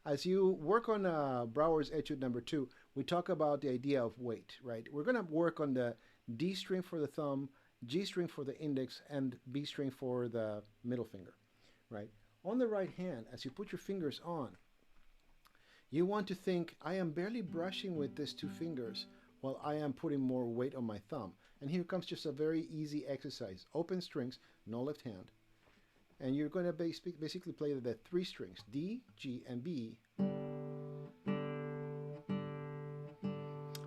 as you work on Brouwer's Etude number 2, we talk about the idea of weight, right? We're going to work on the D string for the thumb, G string for the index, and B string for the middle finger, right? On the right hand, as you put your fingers on, you want to think, I am barely brushing with these two fingers while I am putting more weight on my thumb. And here comes just a very easy exercise. Open strings, no left hand. And you're going to basically play the three strings, D, G, and B.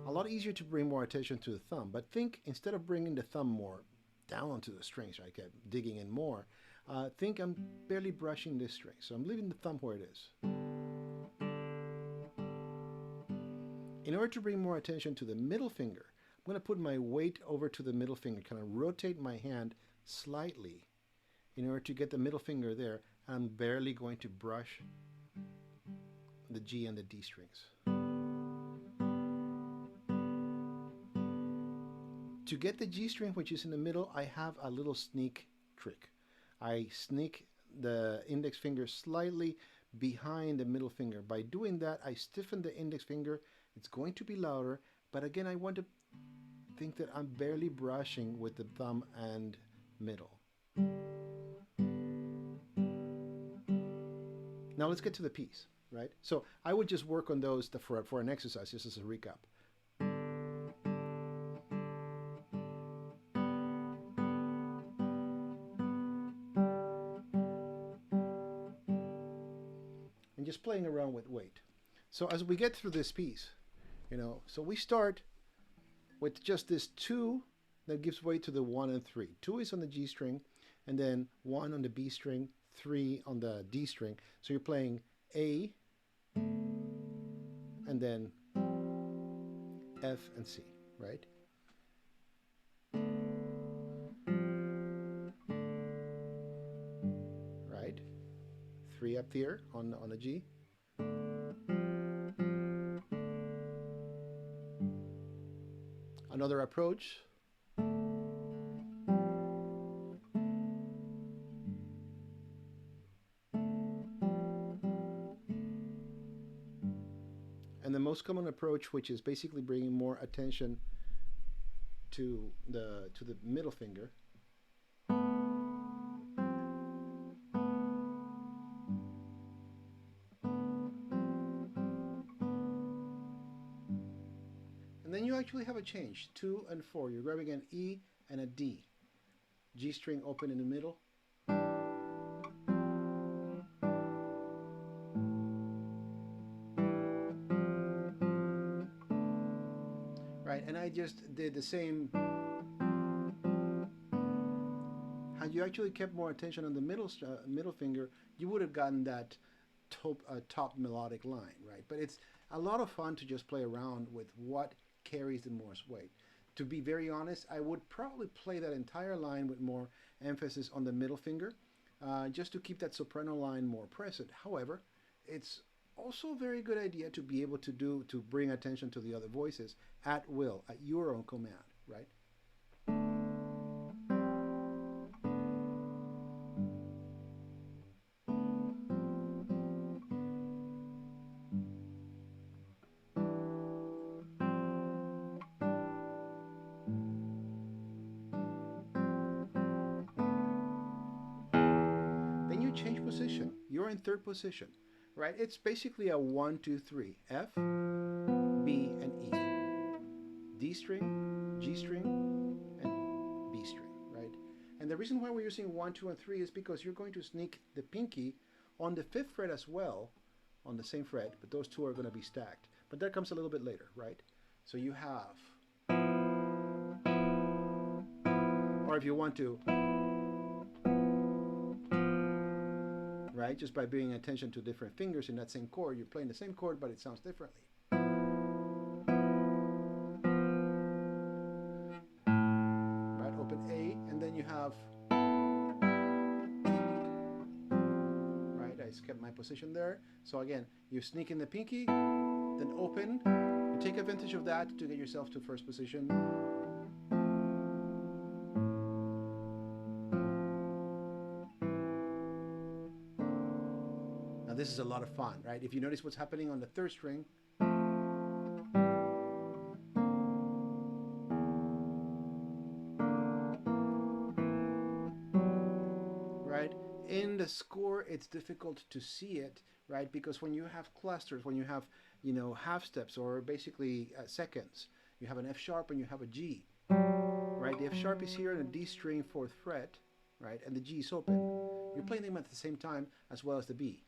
A lot easier to bring more attention to the thumb, but think, instead of bringing the thumb more down onto the strings, right, digging in more, think I'm barely brushing this string. So I'm leaving the thumb where it is. In order to bring more attention to the middle finger, I'm going to put my weight over to the middle finger, kind of rotate my hand slightly in order to get the middle finger there. I'm barely going to brush the G and the D strings. To get the G string, which is in the middle, I have a little sneak trick. I sneak the index finger slightly behind the middle finger. By doing that, I stiffen the index finger. It's going to be louder, but again, I want to think that I'm barely brushing with the thumb and middle. Now let's get to the piece, right? So I would just work on those for an exercise, just as a recap. And just playing around with weight. So as we get through this piece, so we start with just this 2 that gives way to the 1 and 3. 2 is on the G string, and then 1 on the B string, 3 on the D string. So you're playing A, and then F and C, right? Right? 3 up here on the G. Another approach. And the most common approach, which is basically bringing more attention to the middle finger. And then you actually have a change, 2 and 4. You're grabbing an E and a D. G string open in the middle. Right, and I just did the same. Had you actually kept more attention on the middle finger, you would have gotten that top melodic line, right? But it's a lot of fun to just play around with what carries the most weight. To be very honest, I would probably play that entire line with more emphasis on the middle finger, just to keep that soprano line more present. However, it's also a very good idea to be able to bring attention to the other voices at will, at your own command, right? Then you change position. You're in third position, right? It's basically a 1, 2, 3. F, B, and E. D string, G string, and B string, right? And the reason why we're using 1, 2, and 3 is because you're going to sneak the pinky on the 5th fret as well, on the same fret, but those two are going to be stacked. But that comes a little bit later, right? So you have, or if you want to, right? Just by paying attention to different fingers in that same chord, you're playing the same chord, but it sounds differently. Right, open A, and then you have, right, I kept my position there. So again, you sneak in the pinky, then open. You take advantage of that to get yourself to first position. This is a lot of fun, right? If you notice what's happening on the third string, right? In the score, it's difficult to see it, right? Because when you have clusters, when you have, half steps or basically seconds, you have an F sharp and you have a G, right? The F sharp is here in a D string fourth fret, right? And the G is open. You're playing them at the same time as well as the B.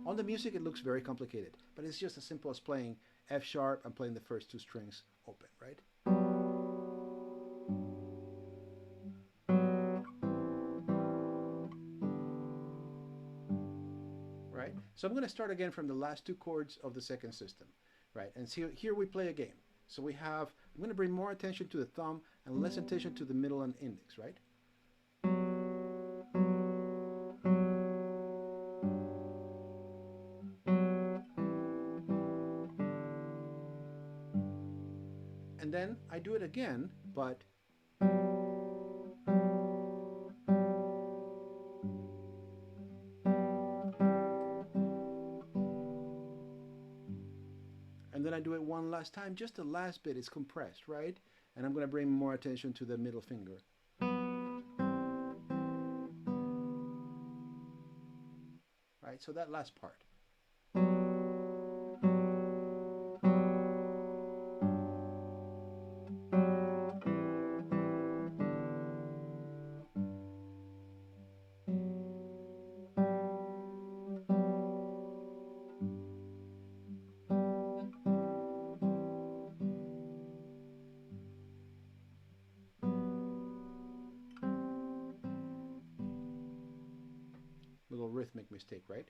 On the music, it looks very complicated, but it's just as simple as playing F sharp and playing the first two strings open, right? Right? So I'm going to start again from the last two chords of the second system, right? And see, here we play a game. So we have, I'm going to bring more attention to the thumb and less attention to the middle and index, right? And then I do it again, but and then I do it one last time. Just the last bit is compressed, right? And I'm going to bring more attention to the middle finger. Right? So that last part. Little rhythmic mistake, right?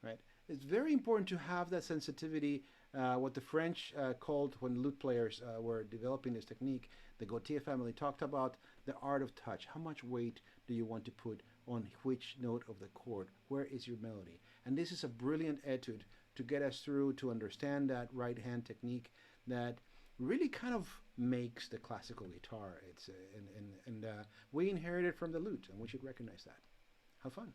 Right? It's very important to have that sensitivity, what the French called, when lute players were developing this technique, the Gautier family talked about the art of touch. How much weight do you want to put on which note of the chord? Where is your melody? And this is a brilliant etude to get us through to understand that right hand technique that really kind of makes the classical guitar. It's we inherited from the lute, and we should recognize that. Have fun.